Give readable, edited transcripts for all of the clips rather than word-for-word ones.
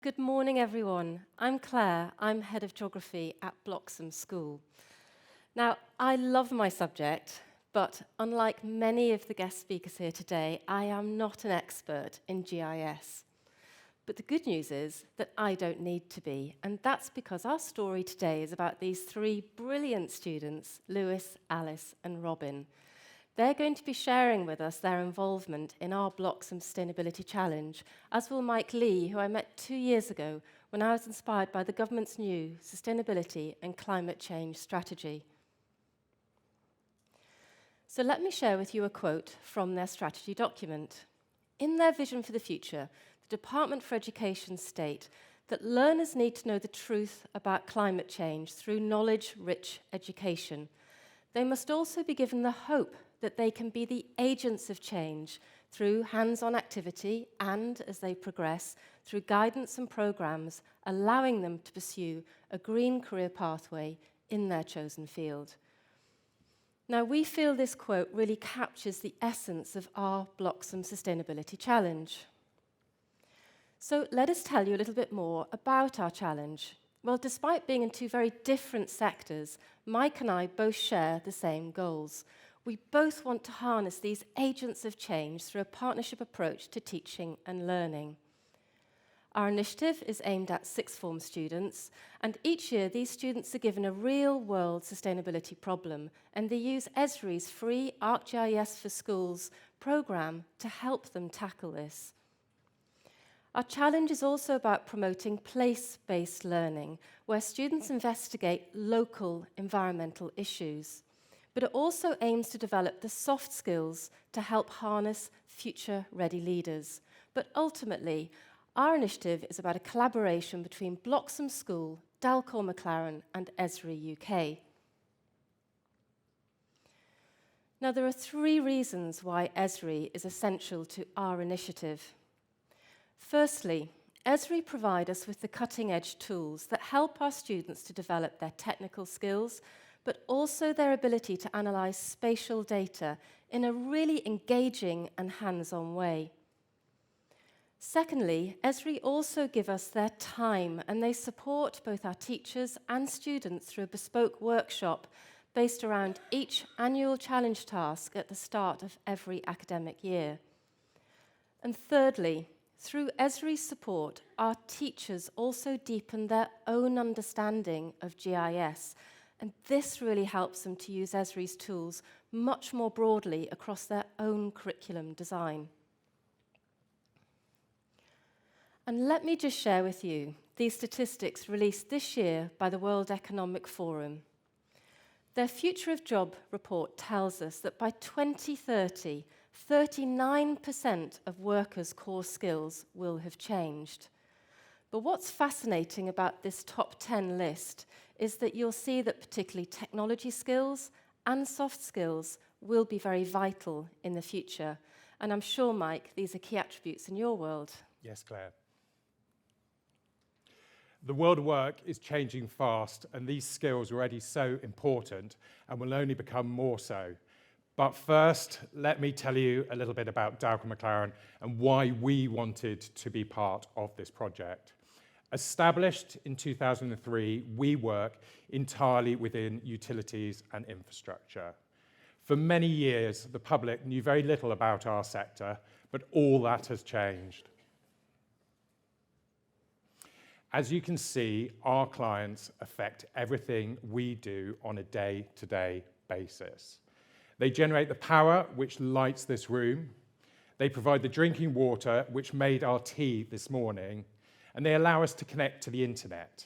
Good morning, everyone. I'm Claire. I'm Head of Geography at Bloxham School. Now, I love my subject, but unlike many of the guest speakers here today, I am not an expert in GIS. But the good news is that I don't need to be, and that's because our story today is about these three brilliant students, Lewis, Alice, and Robin. They're going to be sharing with us their involvement in our Bloxham Sustainability Challenge, as will Mike Lee, who I met 2 years ago when I was inspired by the government's new Sustainability and Climate Change strategy. So let me share with you a quote from their strategy document. In their vision for the future, the Department for Education state that learners need to know the truth about climate change through knowledge-rich education. They must also be given the hope that they can be the agents of change through hands-on activity and, as they progress, through guidance and programs allowing them to pursue a green career pathway in their chosen field. Now, we feel this quote really captures the essence of our Bloxham Sustainability Challenge. So let us tell you a little bit more about our challenge. Well, despite being in two very different sectors, Mike and I both share the same goals. We both want to harness these agents of change through a partnership approach to teaching and learning. Our initiative is aimed at sixth form students, and each year these students are given a real-world sustainability problem, and they use Esri's free ArcGIS for Schools program to help them tackle this. Our challenge is also about promoting place-based learning, where students investigate local environmental issues. But it also aims to develop the soft skills to help harness future-ready leaders. But ultimately, our initiative is about a collaboration between Bloxham School, Dalcour MacLaren, and Esri UK. Now, there are 3 reasons why Esri is essential to our initiative. Firstly, Esri provide us with the cutting-edge tools that help our students to develop their technical skills, but also their ability to analyse spatial data in a really engaging and hands-on way. Secondly, Esri also give us their time, and they support both our teachers and students through a bespoke workshop based around each annual challenge task at the start of every academic year. And thirdly, through Esri's support, our teachers also deepen their own understanding of GIS, and this really helps them to use Esri's tools much more broadly across their own curriculum design. And let me just share with you these statistics released this year by the World Economic Forum. Their Future of Job report tells us that by 2030, 39% of workers' core skills will have changed. But what's fascinating about this top 10 list is that you'll see that particularly technology skills and soft skills will be very vital in the future. And I'm sure, Mike, these are key attributes in your world. Yes, Claire. The world of work is changing fast, and these skills are already so important and will only become more so. But first, let me tell you a little bit about Dalcour MacLaren and why we wanted to be part of this project. Established in 2003, we work entirely within utilities and infrastructure. For many years, the public knew very little about our sector, but all that has changed. As you can see, our clients affect everything we do on a day-to-day basis. They generate the power which lights this room. They provide the drinking water which made our tea this morning. And they allow us to connect to the internet.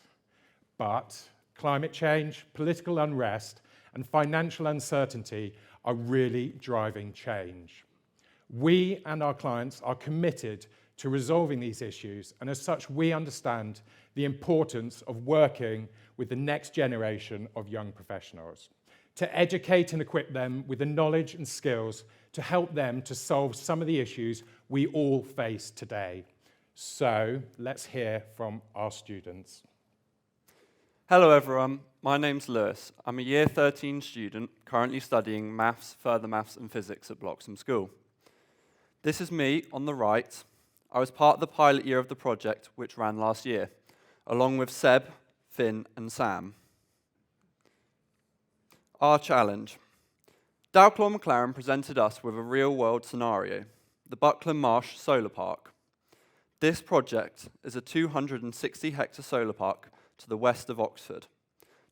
But climate change, political unrest, and financial uncertainty are really driving change. We and our clients are committed to resolving these issues, and as such, we understand the importance of working with the next generation of young professionals, to educate and equip them with the knowledge and skills to help them to solve some of the issues we all face today. So let's hear from our students. Hello everyone, my name's Lewis. I'm a Year 13 student currently studying maths, further maths and physics at Bloxham School. This is me on the right, I was part of the pilot year of the project, which ran last year, along with Seb, Finn, and Sam. Our challenge. Dalcour MacLaren presented us with a real-world scenario, the Buckland Marsh Solar Park. This project is a 260-hectare solar park to the west of Oxford,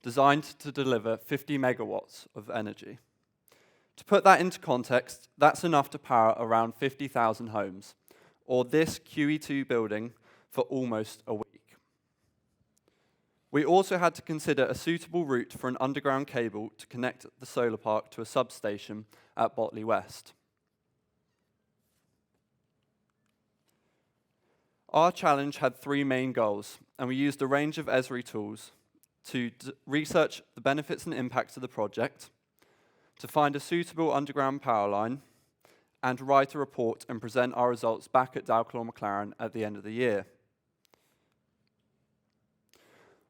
designed to deliver 50 megawatts of energy. To put that into context, that's enough to power around 50,000 homes, or this QE2 building for almost a week. We also had to consider a suitable route for an underground cable to connect the solar park to a substation at Botley West. Our challenge had three main goals, and we used a range of Esri tools to research the benefits and impacts of the project, to find a suitable underground power line, and write a report and present our results back at Dalcour MacLaren at the end of the year.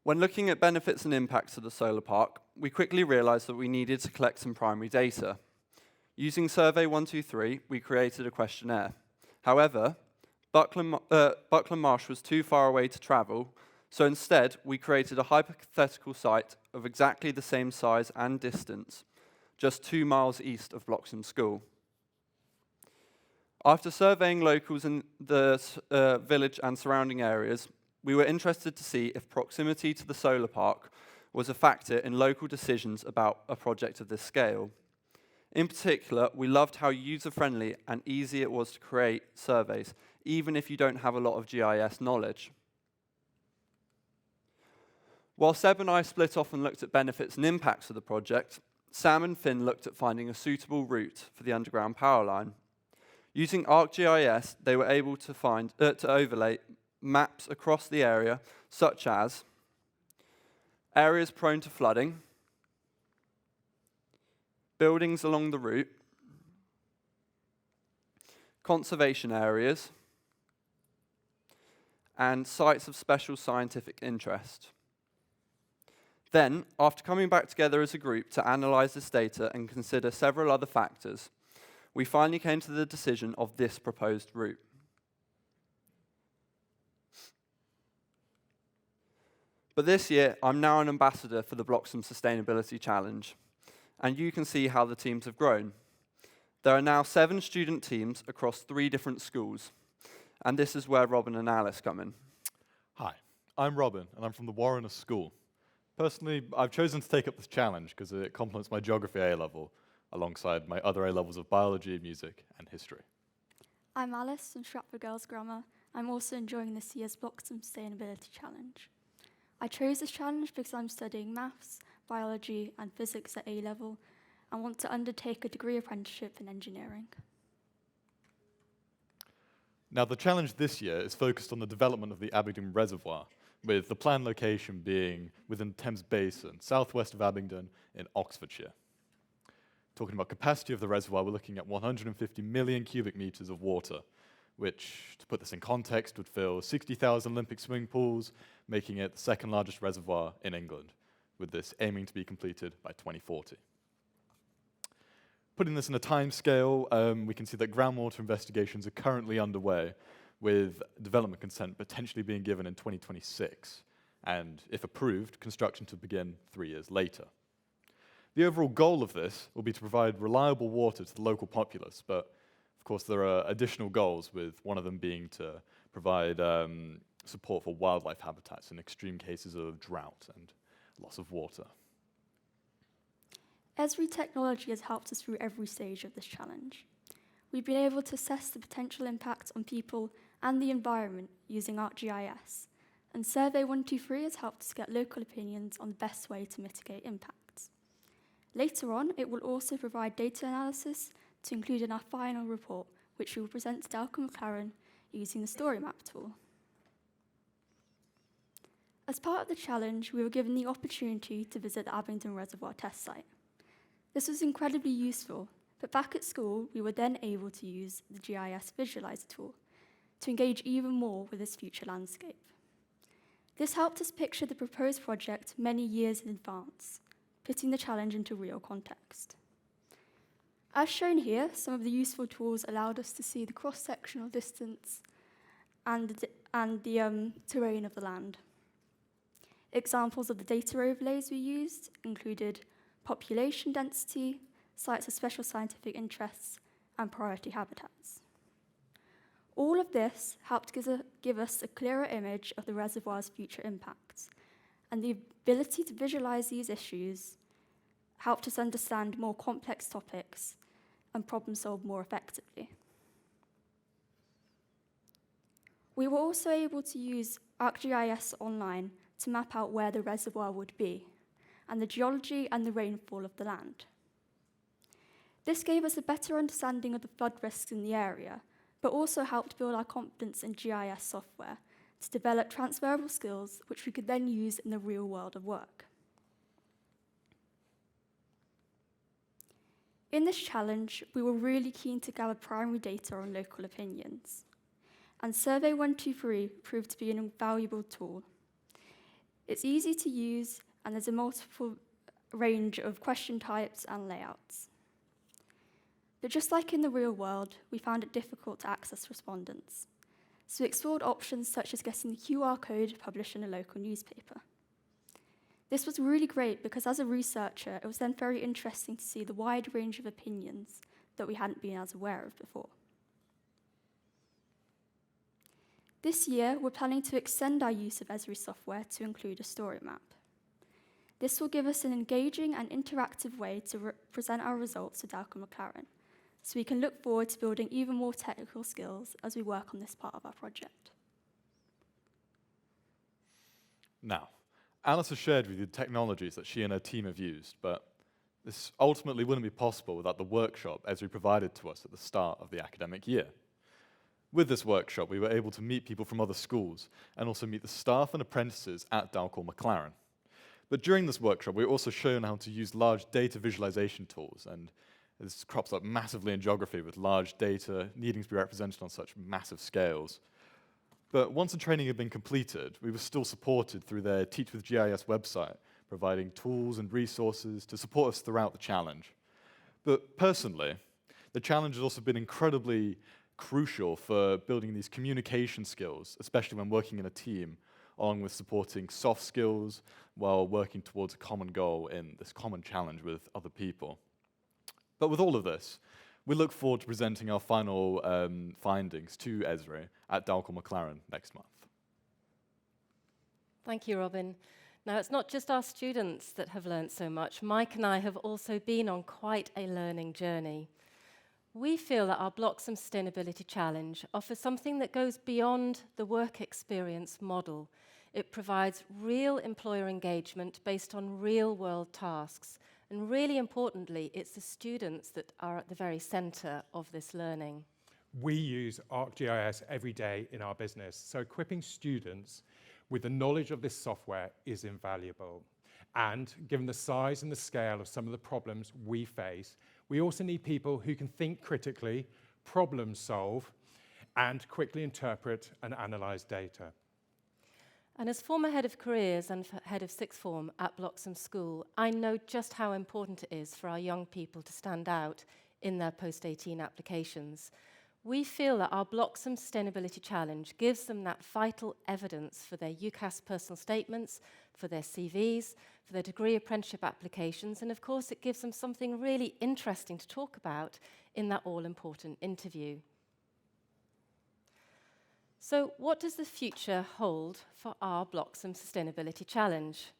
When looking at benefits and impacts of the solar park, we quickly realized that we needed to collect some primary data. Using Survey123, we created a questionnaire. However, Buckland Marsh was too far away to travel, so instead we created a hypothetical site of exactly the same size and distance, just 2 miles east of Bloxham School. After surveying locals in the village and surrounding areas, we were interested to see if proximity to the solar park was a factor in local decisions about a project of this scale. In particular, we loved how user-friendly and easy it was to create surveys, even if you don't have a lot of GIS knowledge. While Seb and I split off and looked at benefits and impacts of the project, Sam and Finn looked at finding a suitable route for the underground power line. Using ArcGIS, they were able to overlay maps across the area, such as areas prone to flooding, buildings along the route, conservation areas, and sites of special scientific interest. Then, after coming back together as a group to analyse this data and consider several other factors, we finally came to the decision of this proposed route. But this year, I'm now an ambassador for the Bloxham Sustainability Challenge, and you can see how the teams have grown. There are now 7 student teams across 3 different schools, and this is where Robin and Alice come in. Hi, I'm Robin, and I'm from the Warren School. Personally, I've chosen to take up this challenge because it complements my geography A-level, alongside my other A-levels of biology, music, and history. I'm Alice from Stratford Girls Grammar. I'm also enjoying this year's Bloxham Sustainability Challenge. I chose this challenge because I'm studying maths, biology, and physics at A-level, and want to undertake a degree apprenticeship in engineering. Now, the challenge this year is focused on the development of the Abingdon Reservoir, with the planned location being within the Thames Basin, southwest of Abingdon in Oxfordshire. Talking about capacity of the reservoir, we're looking at 150 million cubic meters of water, which, to put this in context, would fill 60,000 Olympic swimming pools, making it the second largest reservoir in England, with this aiming to be completed by 2040. Putting this in a time scale, we can see that groundwater investigations are currently underway, with development consent potentially being given in 2026, and if approved, construction to begin 3 years later. The overall goal of this will be to provide reliable water to the local populace, but of course there are additional goals, with one of them being to provide support for wildlife habitats in extreme cases of drought and loss of water. Esri technology has helped us through every stage of this challenge. We've been able to assess the potential impact on people and the environment using ArcGIS, and Survey123 has helped us get local opinions on the best way to mitigate impacts. Later on, it will also provide data analysis to include in our final report, which we will present to Dalcour MacLaren using the Story Map tool. As part of the challenge, we were given the opportunity to visit the Abingdon Reservoir test site. This was incredibly useful, but back at school, we were then able to use the GIS Visualizer tool to engage even more with this future landscape. This helped us picture the proposed project many years in advance, putting the challenge into real context. As shown here, some of the useful tools allowed us to see the cross-sectional distance and the terrain of the land. Examples of the data overlays we used included population density, sites of special scientific interests, and priority habitats. All of this helped give us a clearer image of the reservoir's future impacts, and the ability to visualize these issues helped us understand more complex topics and problem solve more effectively. We were also able to use ArcGIS Online to map out where the reservoir would be, and the geology and the rainfall of the land. This gave us a better understanding of the flood risks in the area, but also helped build our confidence in GIS software to develop transferable skills which we could then use in the real world of work. In this challenge, we were really keen to gather primary data on local opinions, and Survey123 proved to be an invaluable tool. It's easy to use, and there's a multiple range of question types and layouts. But just like in the real world, we found it difficult to access respondents. So we explored options such as getting the QR code published in a local newspaper. This was really great because as a researcher, it was then very interesting to see the wide range of opinions that we hadn't been as aware of before. This year, we're planning to extend our use of Esri software to include a story map. This will give us an engaging and interactive way to present our results to Dalcour MacLaren, so we can look forward to building even more technical skills as we work on this part of our project. Now, Alice has shared with you the technologies that she and her team have used, but this ultimately wouldn't be possible without the workshop Esri provided to us at the start of the academic year. With this workshop, we were able to meet people from other schools and also meet the staff and apprentices at Dalcour MacLaren. But during this workshop, we were also shown how to use large data visualization tools, and this crops up massively in geography with large data needing to be represented on such massive scales. But once the training had been completed, we were still supported through their Teach with GIS website, providing tools and resources to support us throughout the challenge. But personally, the challenge has also been incredibly crucial for building these communication skills, especially when working in a team, along with supporting soft skills while working towards a common goal in this common challenge with other people. But with all of this, we look forward to presenting our final findings to Esri at Dalcour MacLaren next month. Thank you, Robin. Now, it's not just our students that have learnt so much. Mike and I have also been on quite a learning journey. We feel that our Bloxham Sustainability Challenge offers something that goes beyond the work experience model. It provides real employer engagement based on real-world tasks. And really importantly, it's the students that are at the very centre of this learning. We use ArcGIS every day in our business, so equipping students with the knowledge of this software is invaluable. And given the size and the scale of some of the problems we face, we also need people who can think critically, problem solve, and quickly interpret and analyse data. And as former head of careers and head of sixth form at Bloxham School, I know just how important it is for our young people to stand out in their post-18 applications. We feel that our Bloxham Sustainability Challenge gives them that vital evidence for their UCAS personal statements, for their CVs, for their degree apprenticeship applications, and of course it gives them something really interesting to talk about in that all-important interview. So what does the future hold for our Bloxham Sustainability Challenge?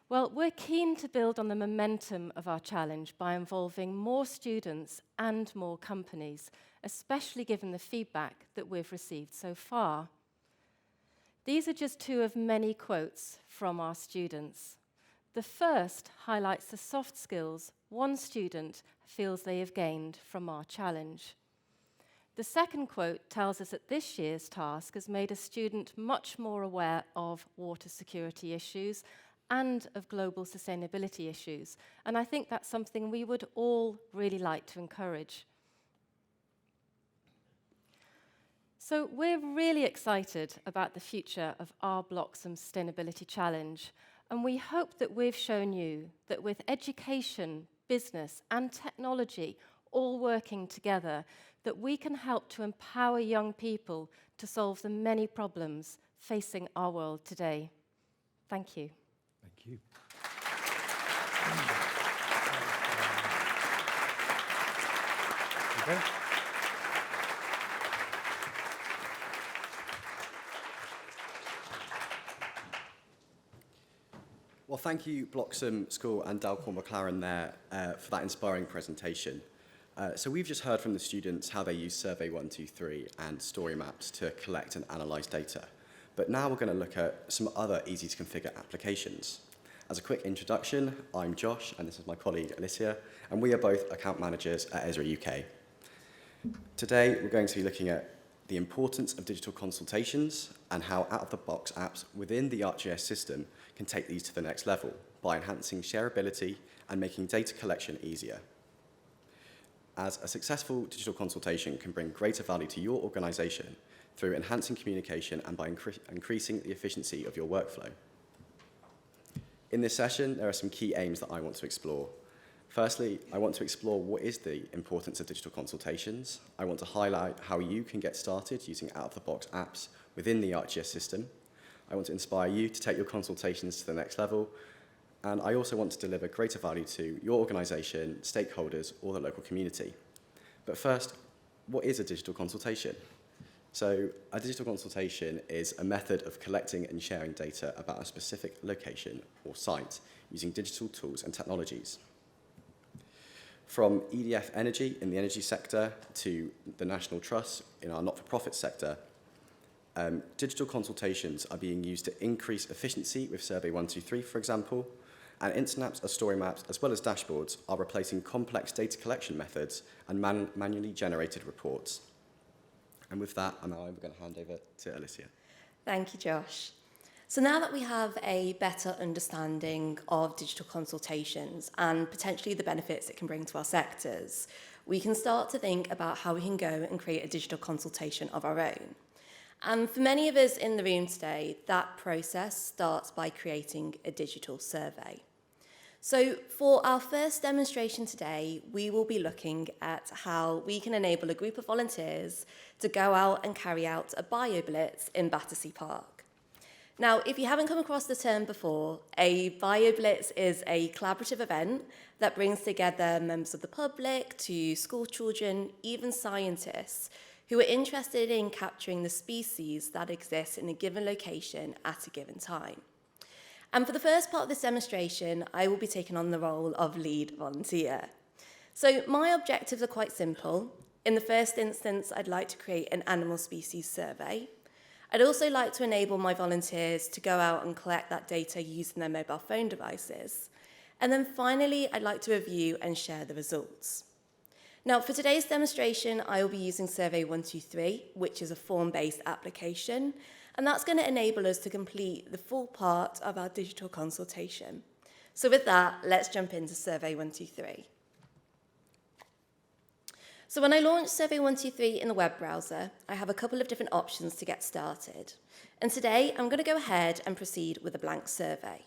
Well, we're keen to build on the momentum of our challenge by involving more students and more companies, especially given the feedback that we've received so far. These are just two of many quotes from our students. The first highlights the soft skills one student feels they have gained from our challenge. The second quote tells us that this year's task has made a student much more aware of water security issues and of global sustainability issues. And I think that's something we would all really like to encourage. So we're really excited about the future of our Bloxham Sustainability Challenge. And we hope that we've shown you that with education, business, and technology all working together, that we can help to empower young people to solve the many problems facing our world today. Thank you. Thank you. Okay. Well, thank you, Bloxham School and Dalcour MacLaren there for that inspiring presentation. So we've just heard from the students how they use Survey123 and story maps to collect and analyse data. But now we're going to look at some other easy-to-configure applications. As a quick introduction, I'm Josh, and this is my colleague Alicia, and we are both account managers at Esri UK. Today, we're going to be looking at the importance of digital consultations and how out-of-the-box apps within the ArcGIS system can take these to the next level by enhancing shareability and making data collection easier. As a successful digital consultation can bring greater value to your organisation through enhancing communication and by increasing the efficiency of your workflow. In this session, there are some key aims that I want to explore. Firstly, I want to explore what is the importance of digital consultations. I want to highlight how you can get started using out-of-the-box apps within the ArcGIS system. I want to inspire you to take your consultations to the next level. And I also want to deliver greater value to your organisation, stakeholders, or the local community. But first, what is a digital consultation? So a digital consultation is a method of collecting and sharing data about a specific location or site using digital tools and technologies. From EDF Energy in the energy sector to the National Trust in our not-for-profit sector, digital consultations are being used to increase efficiency with Survey123, for example, and instant apps or story maps, as well as dashboards, are replacing complex data collection methods and manually generated reports. And with that, I'm going to hand over to Alicia. Thank you, Josh. So now that we have a better understanding of digital consultations and potentially the benefits it can bring to our sectors, we can start to think about how we can go and create a digital consultation of our own. And for many of us in the room today, that process starts by creating a digital survey. So for our first demonstration today, we will be looking at how we can enable a group of volunteers to go out and carry out a BioBlitz in Battersea Park. Now, if you haven't come across the term before, a BioBlitz is a collaborative event that brings together members of the public to school children, even scientists, who are interested in capturing the species that exist in a given location at a given time. And for the first part of this demonstration, I will be taking on the role of lead volunteer. So my objectives are quite simple. In the first instance, I'd like to create an animal species survey. I'd also like to enable my volunteers to go out and collect that data using their mobile phone devices. And then finally, I'd like to review and share the results. Now, for today's demonstration, I will be using Survey123, which is a form-based application, and that's going to enable us to complete the full part of our digital consultation. So with that, let's jump into Survey123. So when I launch Survey123 in the web browser, I have a couple of different options to get started. And today, I'm going to go ahead and proceed with a blank survey.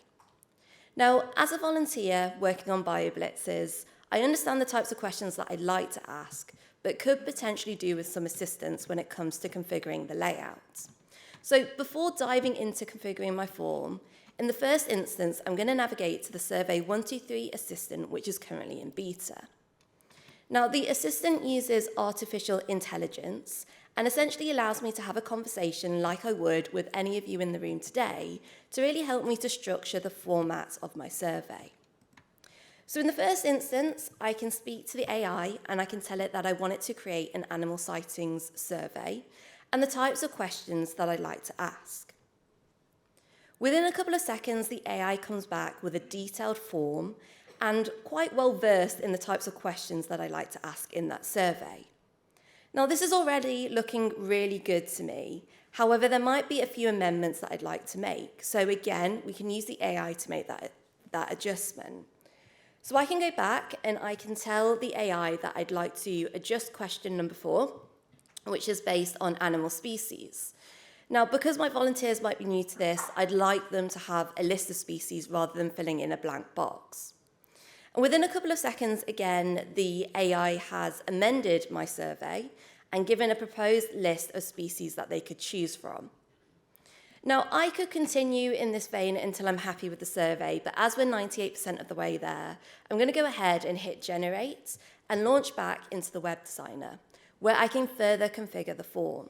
Now, as a volunteer working on BioBlitzes, I understand the types of questions that I'd like to ask, but could potentially do with some assistance when it comes to configuring the layout. So before diving into configuring my form, in the first instance, I'm going to navigate to the Survey123 Assistant, which is currently in beta. Now, the Assistant uses artificial intelligence and essentially allows me to have a conversation like I would with any of you in the room today to really help me to structure the format of my survey. So in the first instance, I can speak to the AI and I can tell it that I want it to create an animal sightings survey and the types of questions that I'd like to ask. Within a couple of seconds, the AI comes back with a detailed form and quite well versed in the types of questions that I'd like to ask in that survey. Now, this is already looking really good to me. However, there might be a few amendments that I'd like to make. So again, we can use the AI to make that adjustment. So I can go back and I can tell the AI that I'd like to adjust question number 4, which is based on animal species. Now, because my volunteers might be new to this, I'd like them to have a list of species rather than filling in a blank box. And within a couple of seconds, again, the AI has amended my survey and given a proposed list of species that they could choose from. Now, I could continue in this vein until I'm happy with the survey, but as we're 98% of the way there, I'm going to go ahead and hit Generate and launch back into the web designer, where I can further configure the form.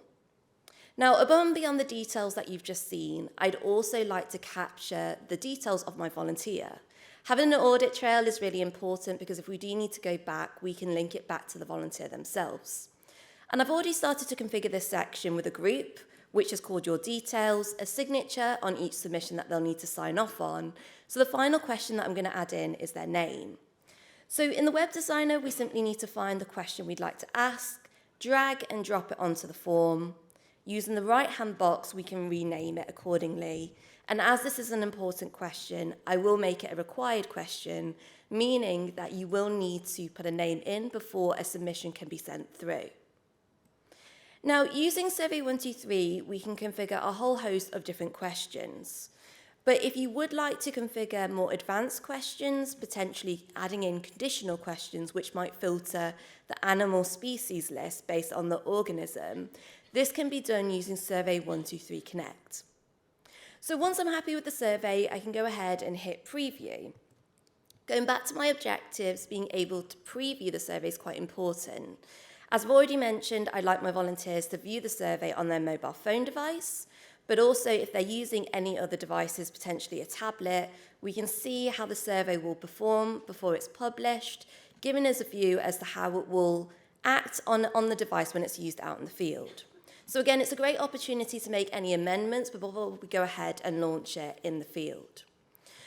Now, above and beyond the details that you've just seen, I'd also like to capture the details of my volunteer. Having an audit trail is really important because if we do need to go back, we can link it back to the volunteer themselves. And I've already started to configure this section with a group, which is called Your Details, a signature on each submission that they'll need to sign off on. So the final question that I'm going to add in is their name. So in the web designer, we simply need to find the question we'd like to ask, drag and drop it onto the form. Using the right-hand box, we can rename it accordingly. And as this is an important question, I will make it a required question, meaning that you will need to put a name in before a submission can be sent through. Now, using Survey123, we can configure a whole host of different questions. But if you would like to configure more advanced questions, potentially adding in conditional questions which might filter the animal species list based on the organism, this can be done using Survey123 Connect. So once I'm happy with the survey, I can go ahead and hit Preview. Going back to my objectives, being able to preview the survey is quite important. As I've already mentioned, I'd like my volunteers to view the survey on their mobile phone device, but also if they're using any other devices, potentially a tablet, we can see how the survey will perform before it's published, giving us a view as to how it will act on the device when it's used out in the field. So again, it's a great opportunity to make any amendments before we go ahead and launch it in the field.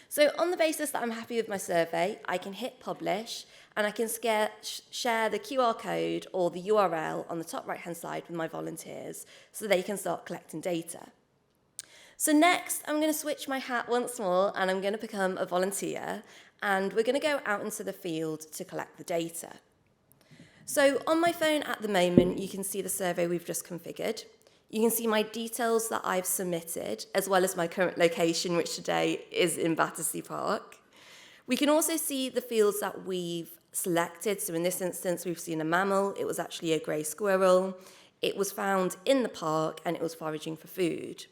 So on the basis that I'm happy with my survey, I can hit Publish, and I can share the QR code or the URL on the top right-hand side with my volunteers so they can start collecting data. So next, I'm going to switch my hat once more, and I'm going to become a volunteer, and we're going to go out into the field to collect the data. So on my phone at the moment, you can see the survey we've just configured. You can see my details that I've submitted, as well as my current location, which today is in Battersea Park. We can also see the fields that we've selected. So in this instance, we've seen a mammal. It was actually a grey squirrel. It was found in the park, and it was foraging for food.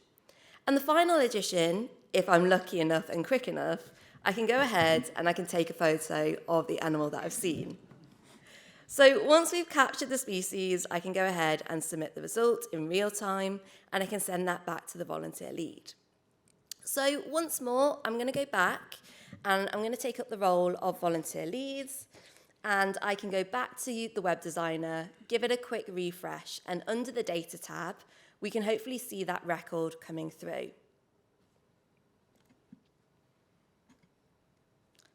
And the final addition, if I'm lucky enough and quick enough, I can go ahead and I can take a photo of the animal that I've seen. So once we've captured the species, I can go ahead and submit the result in real time, and I can send that back to the volunteer lead. So once more, I'm going to go back, and I'm going to take up the role of volunteer leads, and I can go back to the web designer, give it a quick refresh, and under the data tab, we can hopefully see that record coming through.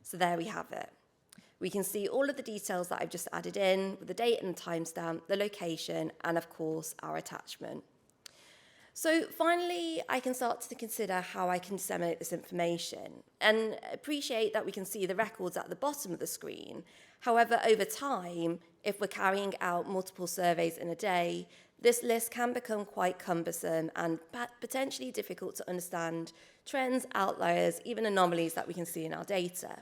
So there we have it. We can see all of the details that I've just added in, with the date and the timestamp, the location, and of course, our attachment. So finally, I can start to consider how I can disseminate this information, and appreciate that we can see the records at the bottom of the screen. However, over time, if we're carrying out multiple surveys in a day, this list can become quite cumbersome and potentially difficult to understand trends, outliers, even anomalies that we can see in our data.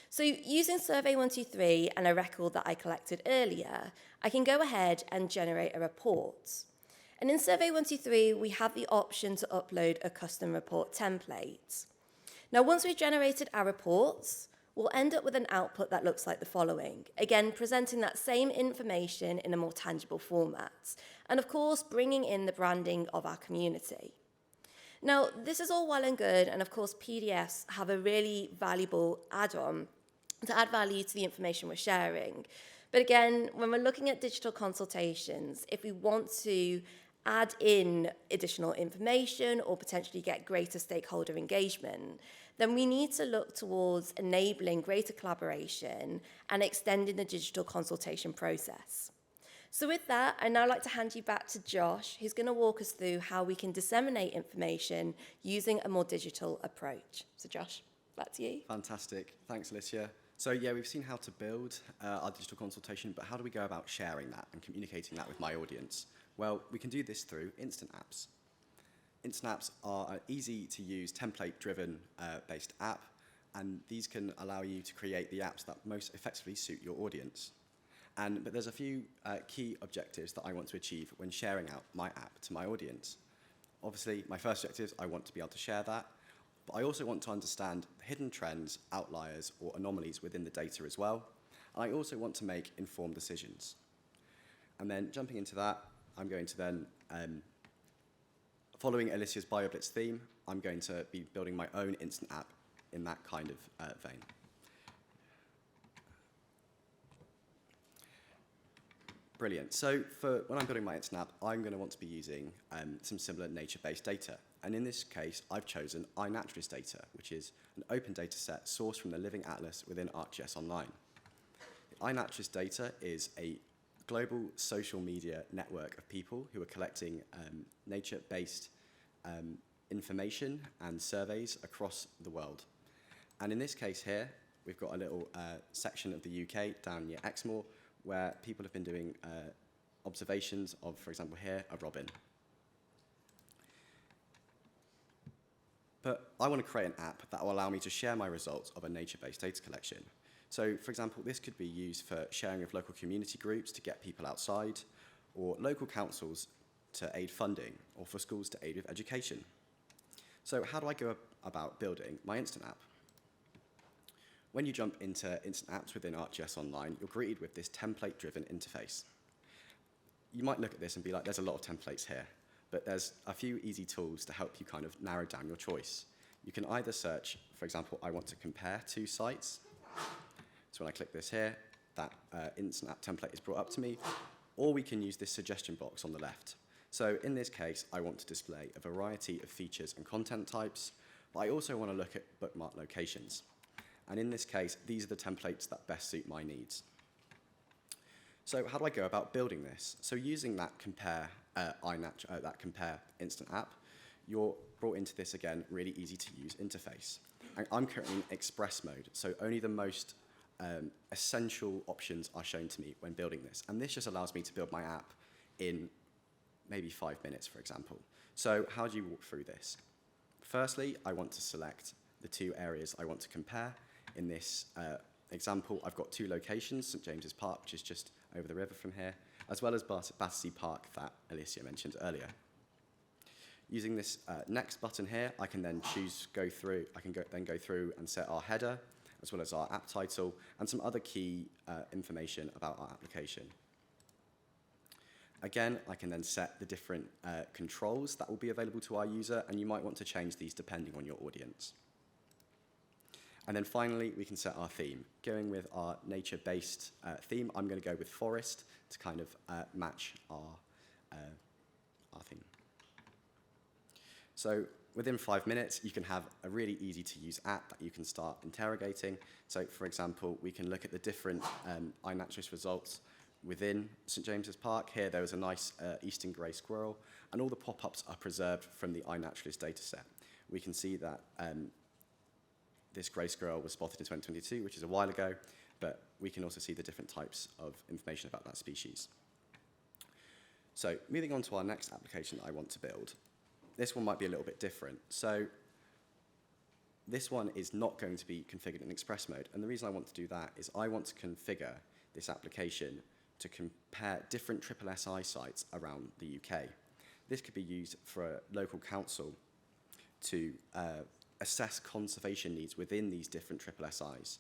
So using Survey123 and a record that I collected earlier, I can go ahead and generate a report. And in Survey123, we have the option to upload a custom report template. Now, once we've generated our reports, we'll end up with an output that looks like the following. Again, presenting that same information in a more tangible format. And of course, bringing in the branding of our community. Now, this is all well and good, and of course, PDFs have a really valuable add-on to add value to the information we're sharing. But again, when we're looking at digital consultations, if we want to add in additional information or potentially get greater stakeholder engagement, then we need to look towards enabling greater collaboration and extending the digital consultation process. So with that, I'd now like to hand you back to Josh, who's going to walk us through how we can disseminate information using a more digital approach. So Josh, back to you. Fantastic. Thanks, Alicia. So yeah, we've seen how to build our digital consultation, but how do we go about sharing that and communicating that with my audience? Well, we can do this through Instant Apps. Instant Apps are an easy-to-use, template-driven based app, and these can allow you to create the apps that most effectively suit your audience. But there's a few key objectives that I want to achieve when sharing out my app to my audience. Obviously, my first objective is I want to be able to share that, but I also want to understand hidden trends, outliers, or anomalies within the data as well. And I also want to make informed decisions. And then jumping into that, I'm going to then, following Alicia's BioBlitz theme, I'm going to be building my own instant app in that kind of vein. Brilliant. So for when I'm building my instant app, I'm going to want to be using some similar nature-based data. And in this case, I've chosen iNaturalist data, which is an open data set sourced from the Living Atlas within ArcGIS Online. iNaturalist data is a global social media network of people who are collecting nature-based information and surveys across the world. And in this case here, we've got a little section of the UK down near Exmoor where people have been doing observations of, for example here, a robin. But I want to create an app that will allow me to share my results of a nature-based data collection. So, for example, this could be used for sharing with local community groups to get people outside, or local councils to aid funding, or for schools to aid with education. So how do I go about building my instant app? When you jump into instant apps within ArcGIS Online, you're greeted with this template-driven interface. You might look at this and be like, there's a lot of templates here, but there's a few easy tools to help you kind of narrow down your choice. You can either search, for example, I want to compare two sites. So when I click this here, that instant app template is brought up to me, or we can use this suggestion box on the left. So in this case, I want to display a variety of features and content types, but I also want to look at bookmark locations. And in this case, these are the templates that best suit my needs. So how do I go about building this? So using that compare instant app, you're brought into this, again, really easy to use interface. And I'm currently in express mode, so only the most essential options are shown to me when building this. And this just allows me to build my app in maybe 5 minutes, for example. So how do you walk through this? Firstly, I want to select the two areas I want to compare. In this example, I've got two locations, St James's Park, which is just over the river from here, as well as Battersea Park that Alicia mentioned earlier. Using this next button here, I can then go through and set our header, as well as our app title, and some other key information about our application. Again, I can then set the different controls that will be available to our user, and you might want to change these depending on your audience. And then finally, we can set our theme. Going with our nature-based theme, I'm going to go with forest to kind of match our theme. So within 5 minutes, you can have a really easy-to-use app that you can start interrogating. So for example, we can look at the different iNaturalist results within St James's Park. Here, there was a nice eastern grey squirrel, and all the pop-ups are preserved from the iNaturalist dataset. We can see that this grey squirrel was spotted in 2022, which is a while ago, but we can also see the different types of information about that species. So moving on to our next application that I want to build. This one might be a little bit different. So this one is not going to be configured in Express mode, and the reason I want to do that is I want to configure this application to compare different SSSI sites around the UK. This could be used for a local council to assess conservation needs within these different SSSIs.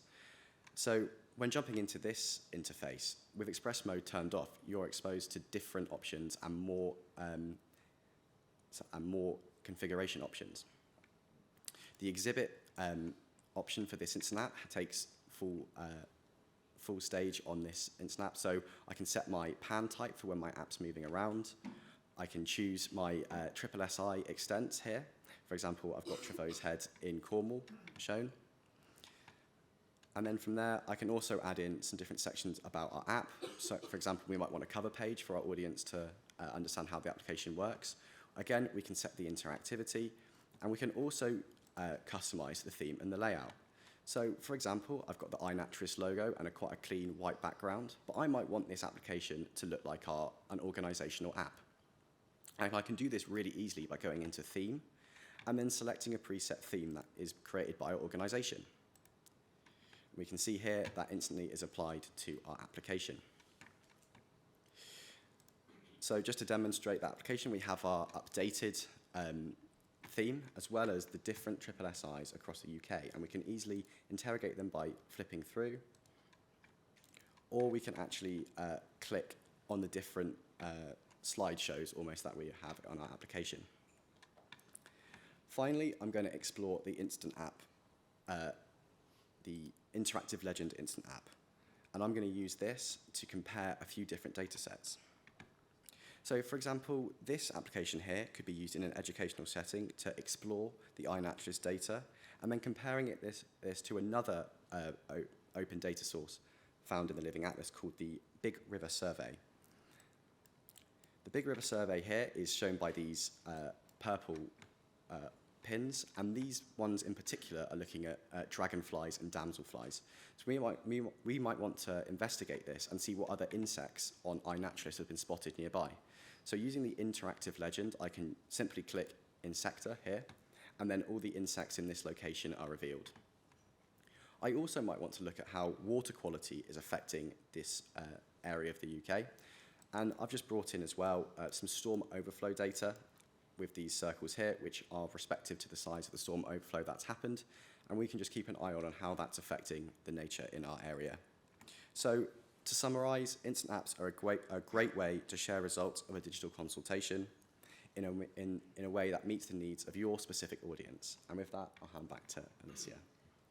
So when jumping into this interface, with Express mode turned off, you're exposed to different options and more configuration options. The exhibit option for this instant app takes full stage on this instant app, so I can set my pan type for when my app's moving around. I can choose my SSSI extent here. For example, I've got Trevose Head in Cornwall shown. And then from there, I can also add in some different sections about our app. So for example, we might want a cover page for our audience to understand how the application works. Again, we can set the interactivity, and we can also customize the theme and the layout. So for example, I've got the iNaturalist logo and quite a clean white background, but I might want this application to look like an organizational app. And I can do this really easily by going into theme, and then selecting a preset theme that is created by our organization. We can see here that instantly is applied to our application. So just to demonstrate the application, we have our updated theme, as well as the different SSSIs across the UK, and we can easily interrogate them by flipping through, or we can actually click on the different slideshows almost that we have on our application. Finally, I'm going to explore the Instant App, the Interactive Legend Instant App, and I'm going to use this to compare a few different data sets. So, for example, this application here could be used in an educational setting to explore the iNaturalist data, and then comparing this to another open data source found in the Living Atlas called the Big River Survey. The Big River Survey here is shown by these purple pins, and these ones in particular are looking at dragonflies and damselflies. So we might want to investigate this and see what other insects on iNaturalist have been spotted nearby. So using the interactive legend, I can simply click Insecta here, and then all the insects in this location are revealed. I also might want to look at how water quality is affecting this area of the UK, and I've just brought in as well some storm overflow data with these circles here, which are respective to the size of the storm overflow that's happened, and we can just keep an eye on how that's affecting the nature in our area. So to summarize, instant apps are a great way to share results of a digital consultation in a way that meets the needs of your specific audience. And with that, I'll hand back to Alicia.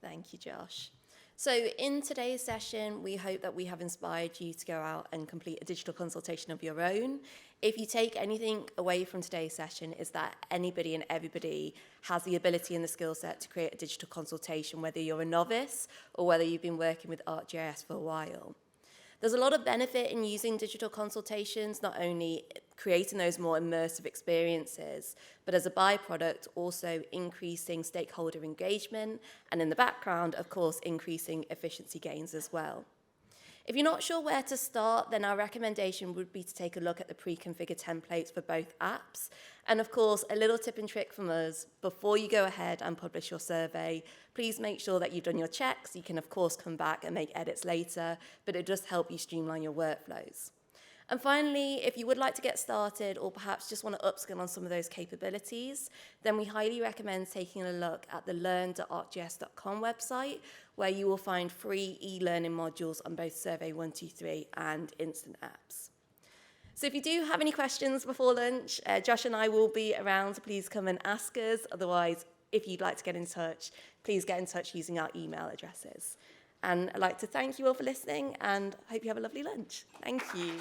Thank you, Josh. So in today's session, we hope that we have inspired you to go out and complete a digital consultation of your own. If you take anything away from today's session, is that anybody and everybody has the ability and the skill set to create a digital consultation, whether you're a novice or whether you've been working with ArcGIS for a while. There's a lot of benefit in using digital consultations, not only creating those more immersive experiences, but as a byproduct, also increasing stakeholder engagement, and in the background, of course, increasing efficiency gains as well. If you're not sure where to start, then our recommendation would be to take a look at the pre-configured templates for both apps. And of course, a little tip and trick from us, before you go ahead and publish your survey, please make sure that you've done your checks. You can, of course, come back and make edits later, but it does help you streamline your workflows. And finally, if you would like to get started or perhaps just want to upskill on some of those capabilities, then we highly recommend taking a look at the learn.arcgis.com website, where you will find free e-learning modules on both Survey123 and Instant Apps. So if you do have any questions before lunch, Josh and I will be around, so please come and ask us. Otherwise, if you'd like to get in touch, please get in touch using our email addresses. And I'd like to thank you all for listening, and I hope you have a lovely lunch. Thank you.